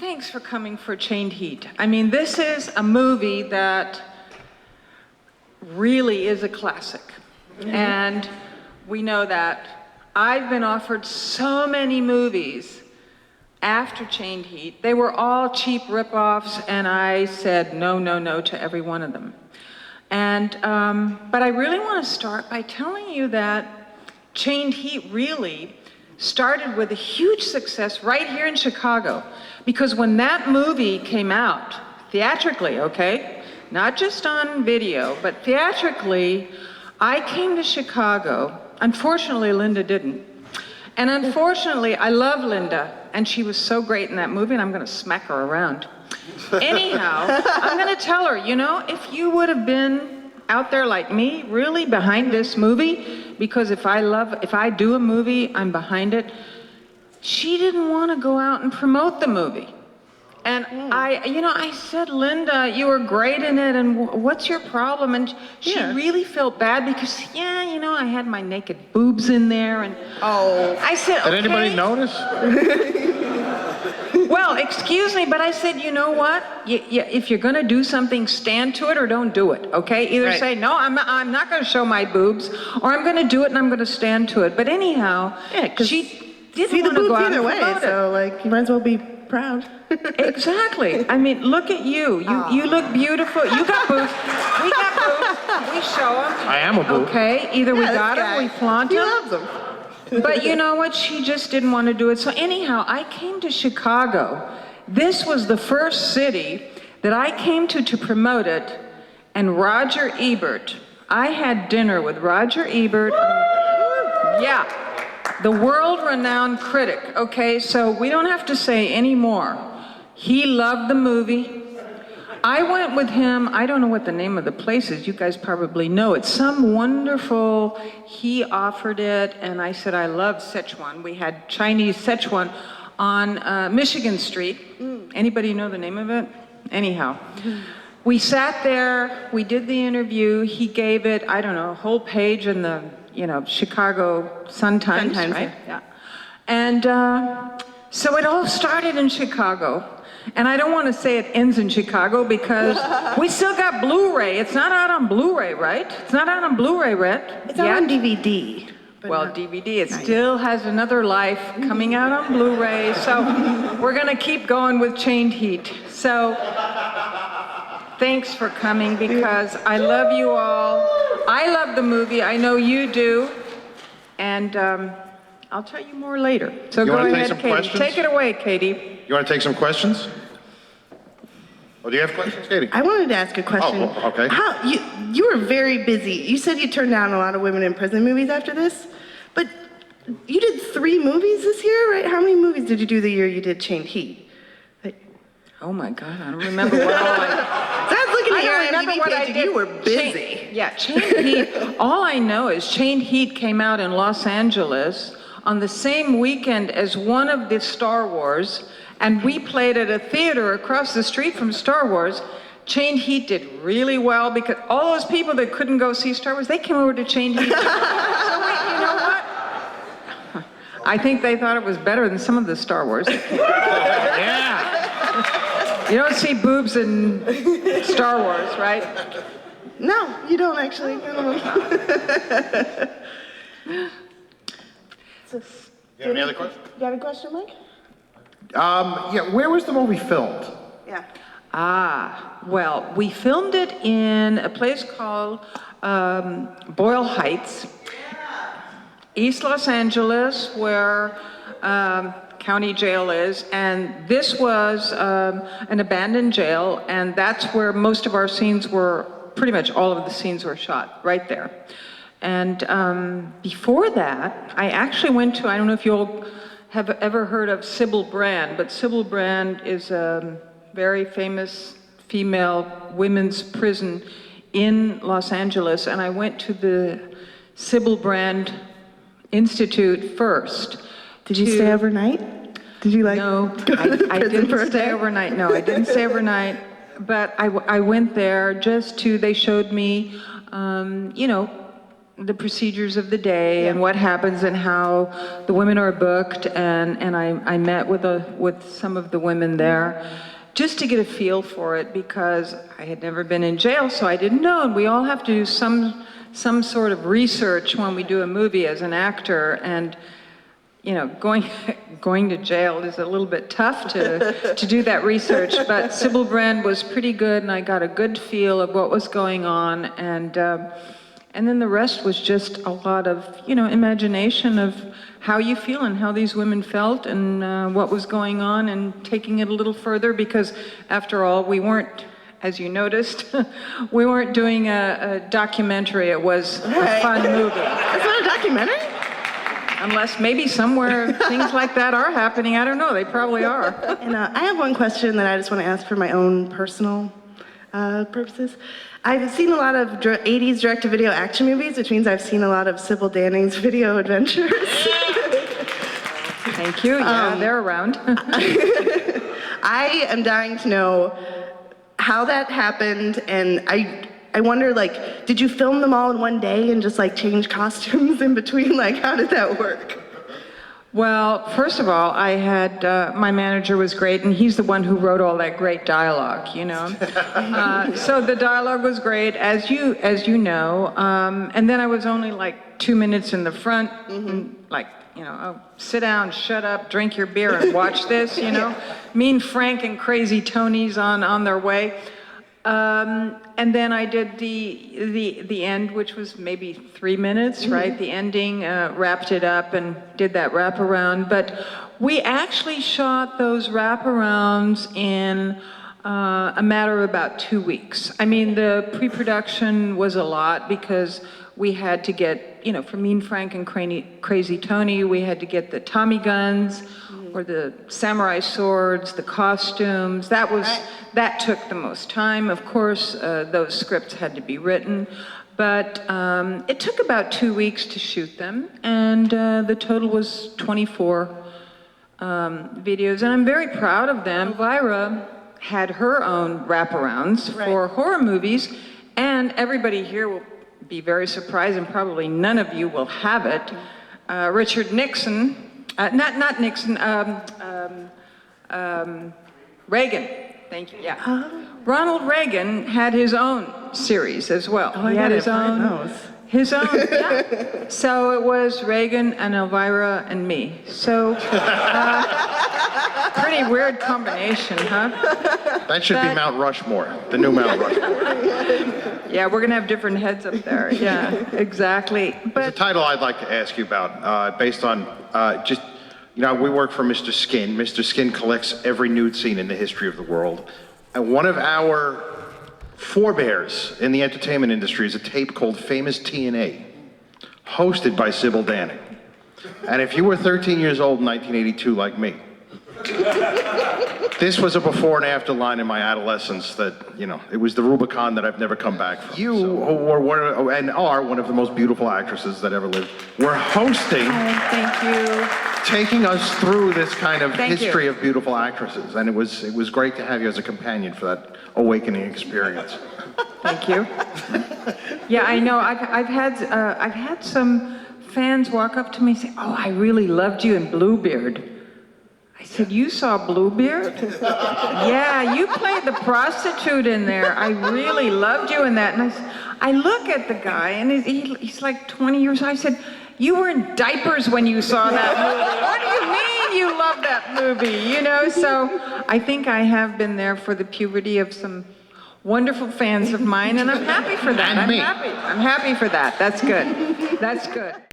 Thanks for coming for Chained Heat. I mean, this is a movie that really is a classic. And we know that. I've been offered so many movies after Chained Heat. They were all cheap ripoffs, and I said no, no, no to every one of them. And, but I really want to start by telling you that Chained Heat really started with a huge success right here in Chicago. Because when that movie came out, theatrically, okay, not just on video, but theatrically, I came to Chicago. Unfortunately, Linda didn't. And unfortunately, I love Linda, and she was so great in that movie, and I'm gonna smack her around. Anyhow, I'm gonna tell her, you know, if you would have been out there like me, really behind this movie, because if I do a movie, I'm behind it. She didn't want to go out and promote the movie. And I said, Linda, you were great in it, and what's your problem? And she really felt bad because, I had my naked boobs in there, and I said, okay. Did anybody notice? Well, excuse me, but I said, you know what? If you're gonna do something, stand to it or don't do it, okay? Either say, no, I'm not gonna show my boobs, or I'm gonna do it and I'm gonna stand to it. But anyhow, she didn't want to go out and promote it. So, like, you might as well be proud. Exactly. I mean, look at you. You look beautiful. You got boobs. We got boobs. We show them. I am a boob. Okay, either we got them, we flaunt them. He loves them. But you know what? She just didn't want to do it. So anyhow, I came to Chicago. This was the first city that I came to promote it. And Roger Ebert, I had dinner with Roger Ebert. Yeah, the world-renowned critic. Okay, so we don't have to say any more. He loved the movie. I went with him, I don't know what the name of the place is, you guys probably know. It's some wonderful, he offered it, and I said, I love Sichuan. We had Chinese Sichuan on Michigan Street. Anybody know the name of it? Anyhow. We sat there, we did the interview, he gave it, I don't know, a whole page in the, Chicago Sun-Times, right? Yeah. And so it all started in Chicago. And I don't want to say it ends in Chicago because we still got Blu-ray. It's not out on Blu-ray, right? It's not out on Blu-ray, Rhett. It's out on DVD. Well, DVD, it still has another life coming out on Blu-ray. So we're going to keep going with Chained Heat. So thanks for coming because I love you all. I love the movie. I know you do. And I'll tell you more later. So go ahead, Katie. Questions? Take it away, Katie. You want to take some questions? Oh, do you have questions, Katie? I wanted to ask a question. Oh, okay. How you were very busy. You said you turned down a lot of women in prison movies after this, but you did 3 movies this year, right? How many movies did you do the year you did Chained Heat? Oh my God, I don't remember what all I... So I was looking at your remember IMDb what page I and did. you were busy. Chained Heat. All I know is Chained Heat came out in Los Angeles on the same weekend as one of the Star Wars, and we played at a theater across the street from Star Wars. Chained Heat did really well because all those people that couldn't go see Star Wars, they came over to Chained Heat. So you know what? I think they thought it was better than some of the Star Wars. Yeah. You don't see boobs in Star Wars, right? No, you don't actually. You have any other questions? You have a question, Mike? Yeah, where was the movie filmed? Yeah. Well, we filmed it in a place called Boyle Heights, East Los Angeles, where county jail is, and this was an abandoned jail, and that's where most of our scenes were, pretty much all of the scenes were shot, right there. And before that, I actually went to, I don't know if you'll have ever heard of Sybil Brand, but Sybil Brand is a very famous female women's prison in Los Angeles, and I went to the Sybil Brand Institute first. Did you stay overnight? Did you No, I didn't stay overnight. No, I didn't stay overnight, but I went there just to, they showed me, the procedures of the day and what happens and how the women are booked, and I met with some of the women there just to get a feel for it, because I had never been in jail, so I didn't know, and we all have to do some sort of research when we do a movie as an actor, and going to jail is a little bit tough to do that research, but Sybil Danning was pretty good, and I got a good feel of what was going on, and then the rest was just a lot of, imagination of how you feel and how these women felt and what was going on, and taking it a little further, because after all, we weren't, as you noticed, we weren't doing a documentary. It was a fun movie. It's not a documentary? Unless maybe somewhere things like that are happening. I don't know, they probably are. And I have one question that I just want to ask for my own personal purposes. I've seen a lot of 80s direct-to-video action movies, which means I've seen a lot of Sybil Danning's video adventures. Thank you, yeah, they're around. I am dying to know how that happened, and I wonder, did you film them all in one day and just change costumes in between? How did that work? Well, first of all, I had, my manager was great, and he's the one who wrote all that great dialogue, So the dialogue was great, as you know, and then I was only 2 minutes in the front, and oh, sit down, shut up, drink your beer, and watch this, Mean Frank and Crazy Tony's on their way. And then I did the end, which was maybe 3 minutes, right? The ending, wrapped it up and did that wraparound. But we actually shot those wraparounds in a matter of about 2 weeks. I mean, the pre-production was a lot, because we had to get, for Mean Frank and Crazy Tony, we had to get the Tommy guns, or the samurai swords, the costumes. That took the most time. Of course, those scripts had to be written, but it took about 2 weeks to shoot them, and the total was 24 videos, and I'm very proud of them. Elvira had her own wraparounds for horror movies, and everybody here will be very surprised, and probably none of you will have it. Richard Nixon, not Nixon, Reagan. Thank you. Yeah. Ronald Reagan had his own series as well. Oh, he had his own. His own. Yeah. So it was Reagan and Elvira and me. So pretty weird combination, huh? That should be Mount Rushmore, the new Mount Rushmore. Yeah, we're gonna have different heads up there. Yeah, exactly. There's a title I'd like to ask you about, based on we work for Mr. Skin. Mr. Skin collects every nude scene in the history of the world. And one of our forebears in the entertainment industry is a tape called Famous TNA, hosted by Sybil Danning. And if you were 13 years old in 1982 like me, this was a before and after line in my adolescence that, it was the Rubicon that I've never come back from. You are one of the most beautiful actresses that ever lived. We're hosting. Oh, thank you. Taking us through this kind of history of beautiful actresses, and it was great to have you as a companion for that awakening experience. Thank you. Yeah, I know. I've had some fans walk up to me and say, "Oh, I really loved you in Bluebeard." I said, "You saw Bluebeard?" "Yeah, you played the prostitute in there. I really loved you in that." And I look at the guy, and he's 20 years old. I said, "You were in diapers when you saw that movie. What do you mean you love that movie?" So I think I have been there for the puberty of some wonderful fans of mine, and I'm happy for that. And me. I'm happy for that. That's good. That's good.